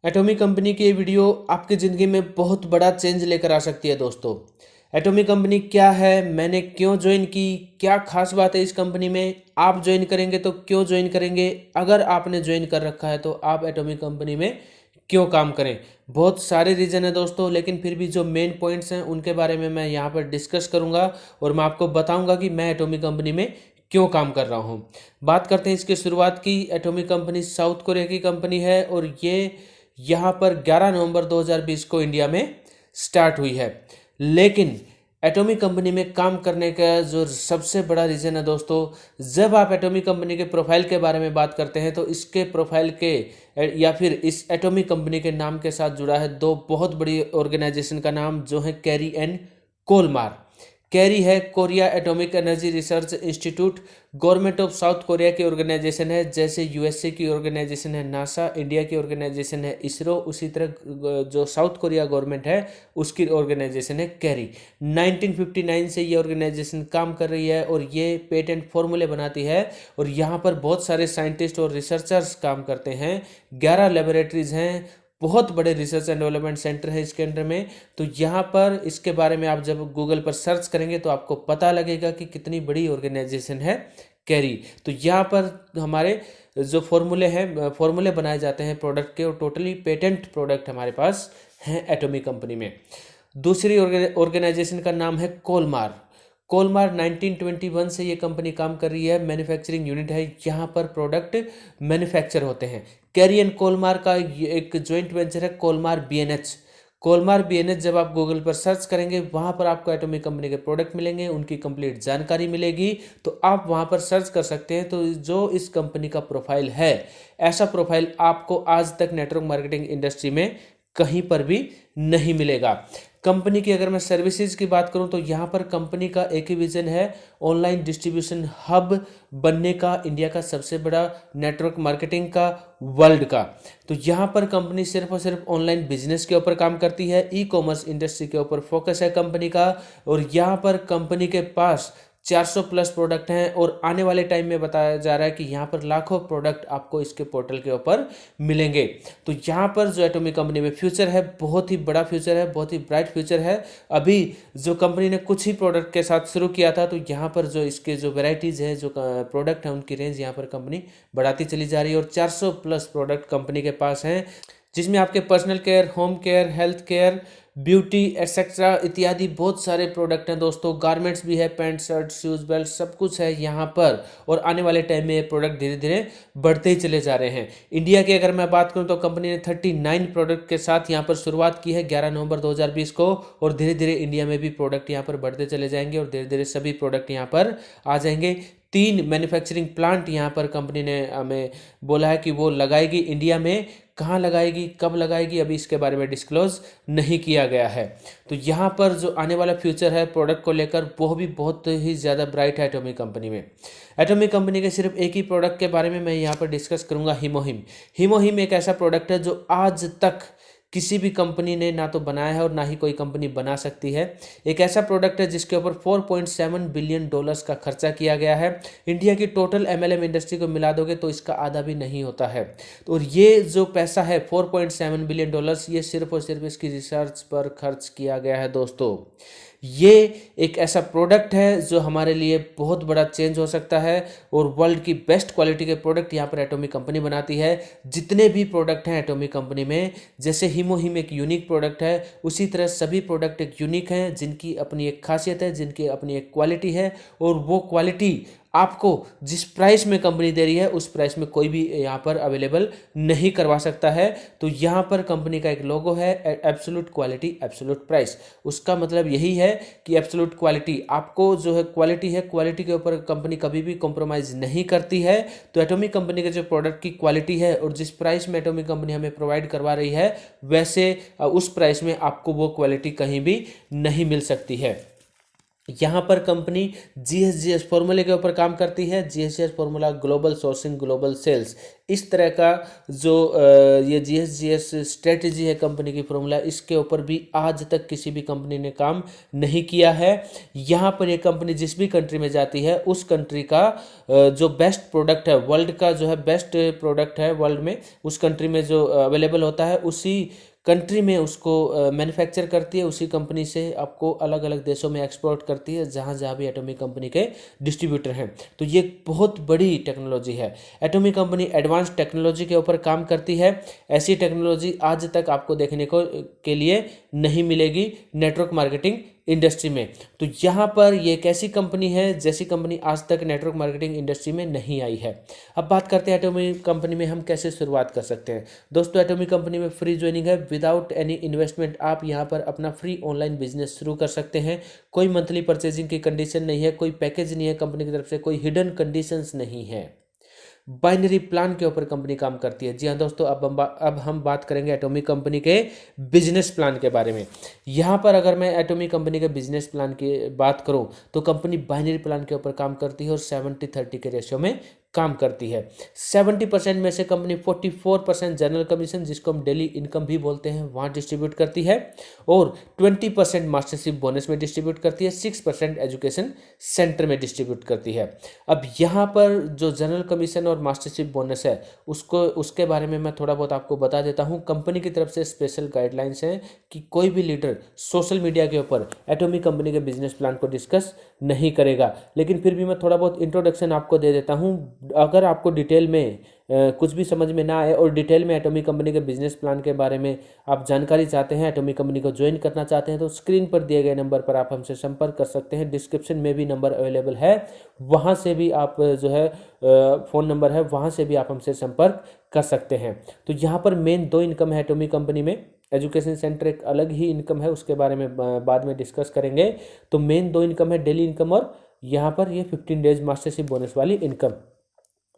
Atomic company की ये video आपकी ज़िंदगी में बहुत बड़ा चेंज लेकर आ सकती है दोस्तों। एटॉमिक कंपनी क्या है, मैंने क्यों ज्वाइन की, क्या खास बात है इस कंपनी में, आप ज्वाइन करेंगे तो क्यों ज्वाइन करेंगे, अगर आपने ज्वाइन कर रखा है तो आप एटॉमिक कंपनी में क्यों काम करें। बहुत सारे रीज़न है दोस्तों, लेकिन फिर भी जो मेन पॉइंट्स हैं उनके बारे में मैं यहाँ पर डिस्कस करूँगा और मैं आपको बताऊँगा कि मैं एटॉमिक कंपनी में क्यों काम कर रहा हूँ। बात करते हैं इसकी शुरुआत की। एटॉमिक कंपनी साउथ कोरिया की कंपनी है और ये यहाँ पर 11 नवंबर 2020 को इंडिया में स्टार्ट हुई है। लेकिन एटॉमिक कंपनी में काम करने का जो सबसे बड़ा रीज़न है दोस्तों, जब आप एटॉमिक कंपनी के प्रोफाइल के बारे में बात करते हैं तो इसके प्रोफाइल के या फिर इस एटॉमिक कंपनी के नाम के साथ जुड़ा है दो बहुत बड़ी ऑर्गेनाइजेशन का नाम, जो है कैरी एंड कोलमार। कैरी है Korea atomic energy research institute, government of south Korea की ऑर्गेनाइजेशन है। जैसे यूएसए की ऑर्गेनाइजेशन है नासा, इंडिया की ऑर्गेनाइजेशन है इसरो, उसी तरह जो साउथ कोरिया गवर्नमेंट है उसकी ऑर्गेनाइजेशन है कैरी। 1959 से ये ऑर्गेनाइजेशन काम कर रही है और ये पेटेंट फॉर्मूले बनाती है और यहाँ पर बहुत सारे साइंटिस्ट और रिसर्चर्स काम करते हैं। 11 लेबोरेटरीज हैं, बहुत बड़े रिसर्च एंड डेवलपमेंट सेंटर है इसके अंडर में। तो यहाँ पर इसके बारे में आप जब गूगल पर सर्च करेंगे तो आपको पता लगेगा कि कितनी बड़ी ऑर्गेनाइजेशन है कैरी। तो यहाँ पर हमारे जो फॉर्मूले बनाए जाते हैं प्रोडक्ट के, और टोटली पेटेंट प्रोडक्ट हमारे पास हैं एटॉमिक कंपनी में। दूसरी ऑर्गेनाइजेशन का नाम है कोलमार। कोलमार 1921 से ये कंपनी काम कर रही है, मैन्युफैक्चरिंग यूनिट है, यहाँ पर प्रोडक्ट मैन्युफैक्चर होते हैं। कैरी एंड कोलमार का एक जॉइंट वेंचर है कोलमार बीएनएच। कोलमार बीएनएच जब आप गूगल पर सर्च करेंगे वहाँ पर आपको एटॉमिक कंपनी के प्रोडक्ट मिलेंगे, उनकी कंप्लीट जानकारी मिलेगी, तो आप वहाँ पर सर्च कर सकते हैं। तो जो इस कंपनी का प्रोफाइल है, ऐसा प्रोफाइल आपको आज तक नेटवर्क मार्केटिंग इंडस्ट्री में कहीं पर भी नहीं मिलेगा। कंपनी की अगर मैं सर्विसेज की बात करूं तो यहाँ पर कंपनी का एक ही विजन है, ऑनलाइन डिस्ट्रीब्यूशन हब बनने का, इंडिया का सबसे बड़ा नेटवर्क मार्केटिंग का, वर्ल्ड का। तो यहाँ पर कंपनी सिर्फ और सिर्फ ऑनलाइन बिजनेस के ऊपर काम करती है, ई कॉमर्स इंडस्ट्री के ऊपर फोकस है कंपनी का। और यहाँ पर कंपनी के पास 400 प्लस प्रोडक्ट हैं और आने वाले टाइम में बताया जा रहा है कि यहाँ पर लाखों प्रोडक्ट आपको इसके पोर्टल के ऊपर मिलेंगे। तो यहाँ पर जो एटॉमिक कंपनी में फ्यूचर है, बहुत ही बड़ा फ्यूचर है, बहुत ही ब्राइट फ्यूचर है। अभी जो कंपनी ने कुछ ही प्रोडक्ट के साथ शुरू किया था, तो यहाँ पर जो इसके जो वेराइटीज़ है, जो प्रोडक्ट हैं, उनकी रेंज यहाँ पर कंपनी बढ़ाती चली जा रही है और 400 प्लस प्रोडक्ट कंपनी के पास हैं, जिसमें आपके personal care, home care, health care, beauty etcetera इत्यादि बहुत सारे प्रोडक्ट हैं दोस्तों। गारमेंट्स भी है, पैंट शर्ट शूज़ बेल्ट सब कुछ है यहाँ पर। और आने वाले टाइम में ये प्रोडक्ट धीरे धीरे बढ़ते ही चले जा रहे हैं। इंडिया की अगर मैं बात करूँ तो कंपनी ने 39 प्रोडक्ट के साथ यहाँ पर शुरुआत की है 11 नवंबर 2020 को, और धीरे धीरे इंडिया में भी प्रोडक्ट यहाँ पर बढ़ते चले जाएंगे और धीरे धीरे सभी प्रोडक्ट यहाँ पर आ जाएंगे। 3 मैन्युफैक्चरिंग प्लांट यहाँ पर कंपनी ने हमें बोला है कि वो लगाएगी इंडिया में। कहाँ लगाएगी, कब लगाएगी, अभी इसके बारे में डिस्क्लोज नहीं किया गया है। तो यहाँ पर जो आने वाला फ्यूचर है प्रोडक्ट को लेकर, वो भी बहुत ही ज़्यादा ब्राइट है एटॉमिक कंपनी में। एटॉमिक कंपनी के सिर्फ एक ही प्रोडक्ट के बारे में मैं यहाँ पर डिस्कस करूँगा, हीमोहिम। हीमोहिम एक ऐसा प्रोडक्ट है जो आज तक किसी भी कंपनी ने ना तो बनाया है और ना ही कोई कंपनी बना सकती है। एक ऐसा प्रोडक्ट है जिसके ऊपर $4.7 बिलियन का खर्चा किया गया है। इंडिया की टोटल एमएलएम इंडस्ट्री को मिला दोगे तो इसका आधा भी नहीं होता है। तो ये जो पैसा है $4.7 बिलियन, ये सिर्फ और सिर्फ इसकी रिसर्च पर खर्च किया गया है दोस्तों। ये एक ऐसा प्रोडक्ट है जो हमारे लिए बहुत बड़ा चेंज हो सकता है और वर्ल्ड की बेस्ट क्वालिटी के प्रोडक्ट यहाँ पर एटॉमिक कंपनी बनाती है। जितने भी प्रोडक्ट हैं एटॉमिक कंपनी में, जैसे हीमोहिम एक यूनिक प्रोडक्ट है, उसी तरह सभी प्रोडक्ट एक यूनिक हैं, जिनकी अपनी एक खासियत है, जिनकी अपनी एक क्वालिटी है, और वो क्वालिटी आपको जिस प्राइस में कंपनी दे रही है उस प्राइस में कोई भी यहाँ पर अवेलेबल नहीं करवा सकता है। तो यहाँ पर कंपनी का एक लोगो है, एब्सोल्यूट क्वालिटी एब्सोल्यूट प्राइस। उसका मतलब यही है कि एब्सोल्यूट क्वालिटी, आपको जो है क्वालिटी है, क्वालिटी के ऊपर कंपनी कभी भी कॉम्प्रोमाइज़ नहीं करती है। तो एटॉमिक कंपनी के जो प्रोडक्ट की क्वालिटी है और जिस प्राइस में एटॉमिक कंपनी हमें प्रोवाइड करवा रही है, वैसे उस प्राइस में आपको वो क्वालिटी कहीं भी नहीं मिल सकती है। यहाँ पर कंपनी जीएसजीएस फॉर्मूले के ऊपर काम करती है। GSGS formula global sourcing global sales, इस तरह का जो ये जीएसजीएस स्ट्रेटजी है कंपनी की फॉर्मूला, इसके ऊपर भी आज तक किसी भी कंपनी ने काम नहीं किया है। यहाँ पर ये कंपनी जिस भी कंट्री में जाती है उस कंट्री का जो बेस्ट प्रोडक्ट है, वर्ल्ड का जो है बेस्ट प्रोडक्ट है वर्ल्ड में, उस कंट्री में जो अवेलेबल होता है उसी कंट्री में उसको मैन्युफैक्चर करती है, उसी कंपनी से आपको अलग अलग देशों में एक्सपोर्ट करती है जहाँ जहाँ भी एटॉमिक कंपनी के डिस्ट्रीब्यूटर हैं। तो ये बहुत बड़ी टेक्नोलॉजी है। एटॉमिक कंपनी एडवांस टेक्नोलॉजी के ऊपर काम करती है। ऐसी टेक्नोलॉजी आज तक आपको देखने को के लिए नहीं मिलेगी नेटवर्क मार्केटिंग इंडस्ट्री में। तो यहाँ पर ये एक ऐसी कंपनी है जैसी कंपनी आज तक नेटवर्क मार्केटिंग इंडस्ट्री में नहीं आई है। अब बात करते हैं एटॉमिक कंपनी में हम कैसे शुरुआत कर सकते हैं। दोस्तों, एटॉमिक कंपनी में फ्री ज्वाइनिंग है, विदाउट एनी इन्वेस्टमेंट आप यहाँ पर अपना फ्री ऑनलाइन बिजनेस शुरू कर सकते हैं। कोई मंथली परचेजिंग की कंडीशन नहीं है, कोई पैकेज नहीं है कंपनी की तरफ से, कोई हिडन कंडीशंस नहीं है। बाइनरी प्लान के ऊपर कंपनी काम करती है। जी हाँ दोस्तों, अब हम बात करेंगे एटॉमिक कंपनी के बिजनेस प्लान के बारे में। यहाँ पर अगर मैं एटॉमिक कंपनी के बिजनेस प्लान की बात करूँ तो कंपनी बाइनरी प्लान के ऊपर काम करती है और 70-30 के रेशियो में काम करती है। 70% में से कंपनी 44% जनरल कमीशन, जिसको हम डेली इनकम भी बोलते हैं, वहाँ डिस्ट्रीब्यूट करती है और 20% मास्टरशिप बोनस में डिस्ट्रीब्यूट करती है, 6% एजुकेशन सेंटर में डिस्ट्रीब्यूट करती है। अब यहाँ पर जो जनरल कमीशन और मास्टरशिप बोनस है उसके बारे में मैं थोड़ा बहुत आपको बता देता हूँ। कंपनी की तरफ से स्पेशल गाइडलाइंस हैं कि कोई भी लीडर सोशल मीडिया के ऊपर एटॉमिक कंपनी के बिजनेस प्लान को डिस्कस नहीं करेगा। लेकिन फिर भी मैं थोड़ा बहुत इंट्रोडक्शन आपको दे देता हूँ। अगर आपको डिटेल में कुछ भी समझ में ना आए और डिटेल में एटॉमिक कंपनी के बिजनेस प्लान के बारे में आप जानकारी चाहते हैं, एटॉमिक कंपनी को ज्वाइन करना चाहते हैं, तो स्क्रीन पर दिए गए नंबर पर आप हमसे संपर्क कर सकते हैं। डिस्क्रिप्शन में भी नंबर अवेलेबल है, वहाँ से भी आप जो है फ़ोन नंबर है, वहाँ से भी आप हमसे संपर्क कर सकते हैं। तो यहाँ पर मेन 2 इनकम है एटॉमिक कंपनी में। एजुकेशन सेंटर एक अलग ही इनकम है, उसके बारे में बाद में डिस्कस करेंगे। तो मेन 2 इनकम है, डेली इनकम और यहाँ पर ये 15 डेज मास्टरशिप बोनस वाली इनकम।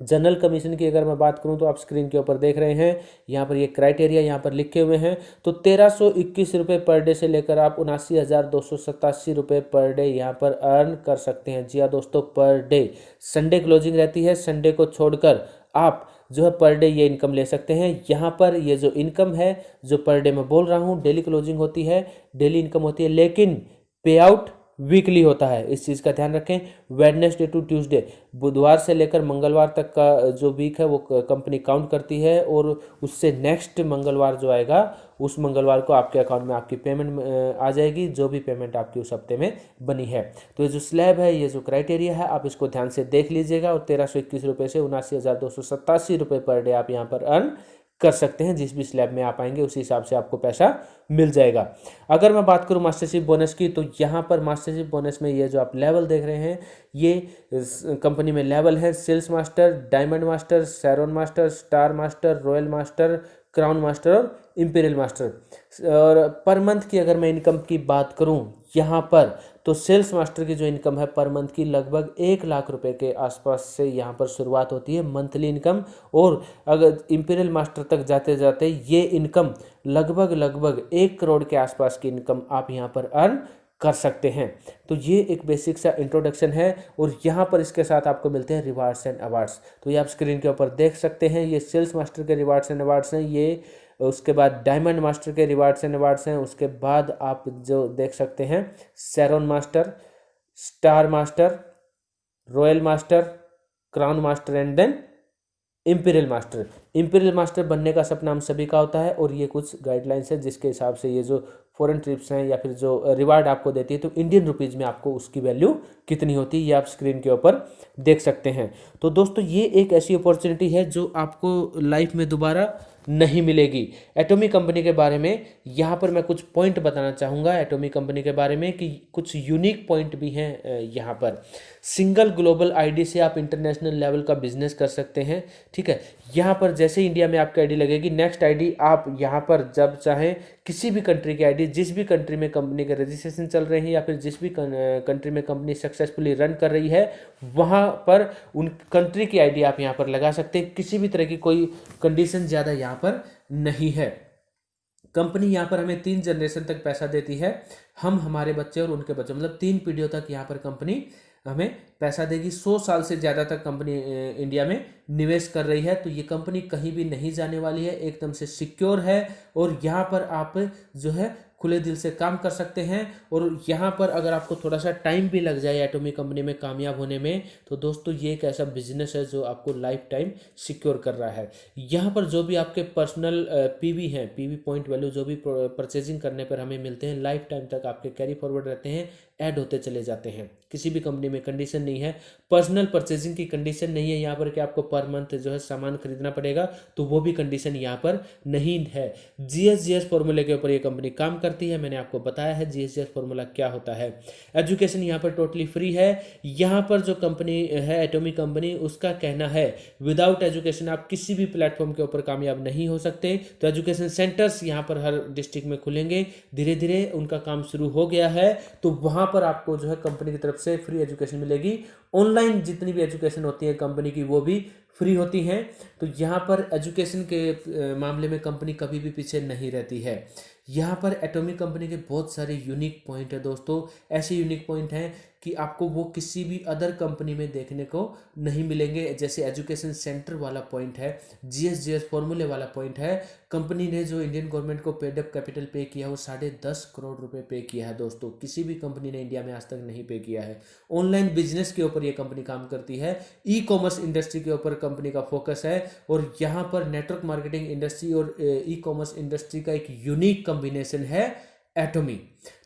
जनरल कमीशन की अगर मैं बात करूं तो आप स्क्रीन के ऊपर देख रहे हैं, यहाँ पर ये क्राइटेरिया यहाँ पर लिखे हुए हैं। तो 1321 रुपये पर डे से लेकर आप 79,287 रुपये पर डे यहाँ पर अर्न कर सकते हैं। जी हाँ दोस्तों, पर डे। संडे क्लोजिंग रहती है, संडे को छोड़कर आप जो है पर डे ये इनकम ले सकते हैं। यहाँ पर ये जो इनकम है, जो पर डे मैं बोल रहा हूँ, डेली क्लोजिंग होती है, डेली इनकम होती है, लेकिन पे आउट वीकली होता है। इस चीज़ का ध्यान रखें। वेडनेसडे टू ट्यूसडे, बुधवार से लेकर मंगलवार तक का जो वीक है वो कंपनी काउंट करती है और उससे नेक्स्ट मंगलवार जो आएगा उस मंगलवार को आपके अकाउंट में आपकी पेमेंट आ जाएगी, जो भी पेमेंट आपकी उस हफ्ते में बनी है। तो ये जो स्लैब है, ये जो क्राइटेरिया है, आप इसको ध्यान से देख लीजिएगा। और 1321 रुपये से 79,287 रुपये पर डे आप यहाँ पर अर्न कर सकते हैं। जिस भी स्लैब में आप आएंगे उसी हिसाब से आपको पैसा मिल जाएगा। अगर मैं बात करूं मास्टरशिप बोनस की, तो यहाँ पर मास्टरशिप बोनस में ये जो आप लेवल देख रहे हैं, ये कंपनी में लेवल है। सेल्स मास्टर, डायमंड मास्टर, सैरोन master, star master, royal master, crown master और इंपीरियल मास्टर। और पर मंथ की अगर मैं इनकम की बात करूं यहाँ पर, तो सेल्स मास्टर की जो इनकम है पर मंथ की लगभग 1 लाख रुपए के आसपास से यहाँ पर शुरुआत होती है मंथली इनकम। और अगर इंपीरियल मास्टर तक जाते जाते ये इनकम लगभग 1 करोड़ के आसपास की इनकम आप यहाँ पर अर्न कर सकते हैं। तो ये एक बेसिक सा इंट्रोडक्शन है और यहाँ पर इसके साथ आपको मिलते हैं रिवार्ड्स एंड अवार्ड्स। तो ये आप स्क्रीन के ऊपर देख सकते हैं, ये सेल्स मास्टर के रिवार्ड्स एंड अवार्ड्स हैं, ये उसके बाद डायमंड मास्टर के रिवार्ड्स एंड अवार्ड्स हैं। उसके बाद आप जो देख सकते हैं सैरोन master, star master, royal master, crown master and then imperial master. Imperial master बनने का सपना हम सभी का होता है और ये कुछ गाइडलाइंस है जिसके हिसाब से ये जो फॉरेन ट्रिप्स हैं या फिर जो रिवार्ड आपको देती है, तो इंडियन रुपीज़ में आपको उसकी वैल्यू कितनी होती है ये आप स्क्रीन के ऊपर देख सकते हैं। तो दोस्तों, ये एक ऐसी अपॉर्चुनिटी है जो आपको लाइफ में दोबारा नहीं मिलेगी। एटॉमिक कंपनी के बारे में यहाँ पर मैं कुछ पॉइंट बताना चाहूँगा एटॉमिक कंपनी के बारे में, कि कुछ यूनिक पॉइंट भी हैं यहाँ पर। सिंगल ग्लोबल आईडी से आप इंटरनेशनल लेवल का बिजनेस कर सकते हैं। ठीक है, यहाँ पर जैसे इंडिया में आपकी आईडी लगेगी, नेक्स्ट आईडी आप यहाँ पर जब चाहें किसी भी कंट्री की आईडी, जिस भी कंट्री में कंपनी के रजिस्ट्रेशन चल रहे हैं या फिर जिस भी कंट्री में कंपनी सक्सेसफुली रन कर रही है, वहाँ पर उन कंट्री की आईडी आप यहाँ पर लगा सकते हैं। किसी भी तरह की कोई कंडीशन ज़्यादा यहाँ पर नहीं है। कंपनी यहाँ पर हमें 3 जनरेशन तक पैसा देती है, हम, हमारे बच्चे और उनके बच्चे, मतलब 3 पीढ़ियों तक यहाँ पर कंपनी हमें पैसा देगी। 100 साल से ज़्यादा तक कंपनी इंडिया में निवेश कर रही है। तो ये कंपनी कहीं भी नहीं जाने वाली है, एकदम से सिक्योर है और यहाँ पर आप जो है खुले दिल से काम कर सकते हैं। और यहाँ पर अगर आपको थोड़ा सा टाइम भी लग जाए एटॉमिक कंपनी में कामयाब होने में, तो दोस्तों ये एक ऐसा बिजनेस है जो आपको लाइफ टाइम सिक्योर कर रहा है। यहाँ पर जो भी आपके पर्सनल पीवी हैं, पीवी पॉइंट वैल्यू जो भी परचेजिंग करने पर हमें मिलते हैं, लाइफ टाइम तक आपके कैरी फॉरवर्ड रहते हैं, ऐड होते चले जाते हैं। किसी भी कंपनी में कंडीशन नहीं है, पर्सनल परचेजिंग की कंडीशन नहीं है यहाँ पर कि आपको पर मंथ जो है सामान खरीदना पड़ेगा, तो वो भी कंडीशन यहाँ पर नहीं है। जीएसजीएस फॉर्मूले के ऊपर ये कंपनी काम करती है, मैंने आपको बताया है जीएसजीएस फॉर्मूला क्या होता है। एजुकेशन यहाँ पर टोटली फ्री है। यहाँ पर जो कंपनी है एटॉमिक कंपनी, उसका कहना है विदाउट एजुकेशन आप किसी भी प्लेटफॉर्म के ऊपर कामयाब नहीं हो सकते। तो एजुकेशन सेंटर्स यहाँ पर हर डिस्ट्रिक्ट में खुलेंगे, धीरे धीरे उनका काम शुरू हो गया है। तो वहाँ पर आपको जो है कंपनी की तरफ से फ्री एजुकेशन मिलेगी। ऑनलाइन जितनी भी एजुकेशन होती है कंपनी की, वो भी फ्री होती हैं। तो यहाँ पर एजुकेशन के मामले में कंपनी कभी भी पीछे नहीं रहती है। यहाँ पर एटॉमिक कंपनी के बहुत सारे यूनिक पॉइंट है दोस्तों, ऐसे यूनिक पॉइंट हैं कि आपको वो किसी भी अदर कंपनी में देखने को नहीं मिलेंगे। जैसे एजुकेशन सेंटर वाला पॉइंट है, जीएसजीएस फॉर्मूले वाला पॉइंट है। कंपनी ने जो इंडियन गवर्नमेंट को पेड अप कैपिटल पे किया, वो 10.5 करोड़ रुपए पे किया है दोस्तों। किसी भी कंपनी ने इंडिया में आज तक नहीं पे किया है। ऑनलाइन बिजनेस के ऊपर ये कंपनी काम करती है, ई कॉमर्स इंडस्ट्री के ऊपर कंपनी का फोकस है। और यहाँ पर नेटवर्क मार्केटिंग इंडस्ट्री और ई कॉमर्स इंडस्ट्री का एक यूनिक कॉम्बिनेशन है एटॉमी।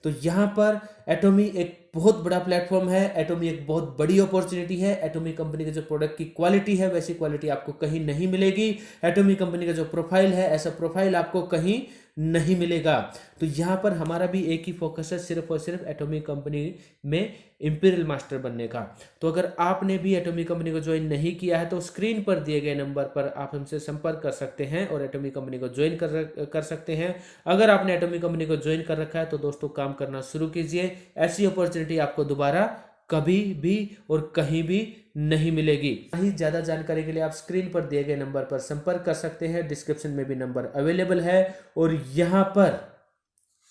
तो यहाँ पर एटॉमी एक बहुत बड़ा प्लेटफॉर्म है, एटॉमी एक बहुत बड़ी अपॉर्चुनिटी है। एटॉमी कंपनी के जो प्रोडक्ट की क्वालिटी है, वैसी क्वालिटी आपको कहीं नहीं मिलेगी। एटॉमी कंपनी का जो प्रोफाइल है, ऐसा प्रोफाइल आपको कहीं नहीं मिलेगा। तो यहाँ पर हमारा भी एक ही फोकस है, सिर्फ और सिर्फ एटॉमिक कंपनी में इंपीरियल मास्टर बनने का। तो अगर आपने भी एटॉमिक कंपनी को ज्वाइन नहीं किया है, तो स्क्रीन पर दिए गए नंबर पर आप हमसे संपर्क कर सकते हैं और एटॉमिक कंपनी को ज्वाइन कर सकते हैं। अगर आपने एटॉमिक कंपनी को ज्वाइन कर रखा है, तो दोस्तों काम करना शुरू कीजिए। ऐसी अपॉर्चुनिटी आपको दोबारा कभी भी और कहीं भी नहीं मिलेगी। ज़्यादा जानकारी के लिए आप स्क्रीन पर दिए गए नंबर पर संपर्क कर सकते हैं, डिस्क्रिप्शन में भी नंबर अवेलेबल है। और यहाँ पर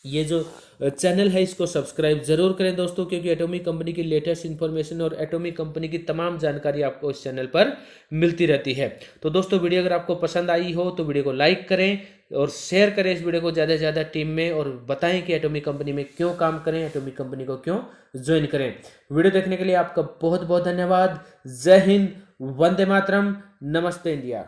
ये जो चैनल है इसको सब्सक्राइब जरूर करें दोस्तों, क्योंकि एटॉमिक कंपनी की लेटेस्ट इन्फॉर्मेशन और एटॉमिक कंपनी की तमाम जानकारी आपको इस चैनल पर मिलती रहती है। तो दोस्तों वीडियो अगर आपको पसंद आई हो तो वीडियो को लाइक करें और शेयर करें इस वीडियो को ज़्यादा से ज़्यादा टीम में, और बताएं कि एटॉमिक कंपनी में क्यों काम करें, एटॉमिक कंपनी को क्यों ज्वाइन करें। वीडियो देखने के लिए आपका बहुत बहुत धन्यवाद। जय हिंद, वंदे मातरम, नमस्ते इंडिया।